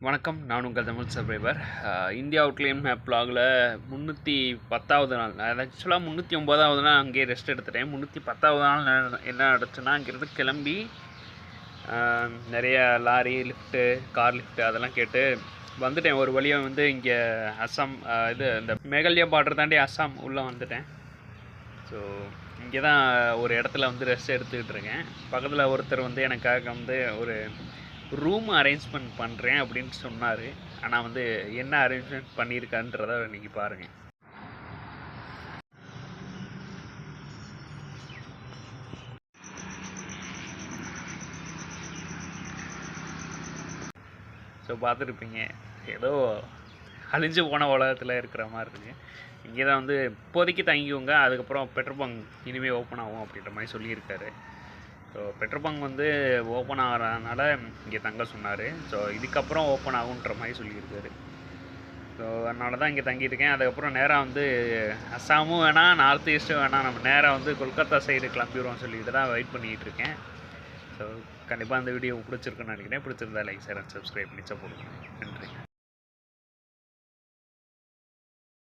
வணக்கம். நான் உங்கள் Tamil subscriber. India outline map வ்ளாகில் 310வது நாள். ஆக்சுவலாக 309வது நாள் அங்கேயே ரெஸ்ட் எடுத்துட்டேன். 310வது நாள் என்ன நடந்துச்சுன்னா, அங்கேருந்து கிளம்பி நிறைய லாரி லிஃப்ட்டு, கார் லிஃப்ட்டு அதெல்லாம் கேட்டு வந்துட்டேன். ஒரு வழியாக வந்து இங்கே அஸ்ஸாம், இந்த மேகாலயா பார்டர் தாண்டி அஸ்ஸாம் உள்ளே வந்துட்டேன். ஸோ இங்கே தான் ஒரு இடத்துல வந்து ரெஸ்ட் எடுத்துக்கிட்டு இருக்கேன். பக்கத்தில் ஒருத்தர் வந்து எனக்காக வந்து ஒரு ரூம் அரேஞ்ச்மெண்ட் பண்ணுறேன் அப்படின்னு சொன்னார். ஆனால் வந்து என்ன அரேஞ்ச்மெண்ட் பண்ணியிருக்கான்றதை நீங்கள் பாருங்கள். ஸோ பார்த்துருப்பீங்க, ஏதோ அழிஞ்சு போன உலகத்தில் இருக்கிற மாதிரி இருக்குது. இங்கே தான் வந்து இப்போதைக்கு தங்கிக்கோங்க, அதுக்கப்புறம் பெட்ரோல் பங்க் இனிமேல் ஓப்பன் ஆகும் அப்படின்ற மாதிரி சொல்லியிருக்காரு. ஸோ பெட்ரோல் பங்க் வந்து ஓப்பன் ஆகிறதுனால இங்கே தங்க சொன்னார். ஸோ இதுக்கப்புறம் ஓப்பன் ஆகுன்ற மாதிரி சொல்லியிருக்காரு. ஸோ அதனால தான் இங்கே தங்கியிருக்கேன். அதுக்கப்புறம் நேராக வந்து அஸ்ஸாமும் வேணாம், நார்த் ஈஸ்ட்டும் வேணாம், நம்ம நேராக வந்து கொல்கத்தா சைடு கிளம்பிடுவோம் சொல்லிட்டு தான் வெயிட் பண்ணிகிட்டு இருக்கேன். ஸோ கண்டிப்பாக அந்த வீடியோ பிடிச்சிருக்குன்னு நினைக்கிறேன். பிடிச்சிருந்தா லைக், ஷேர் அண்ட் சப்ஸ்கிரைப் பண்ணி சப்போர்ட் பண்ணுங்கள். நன்றி.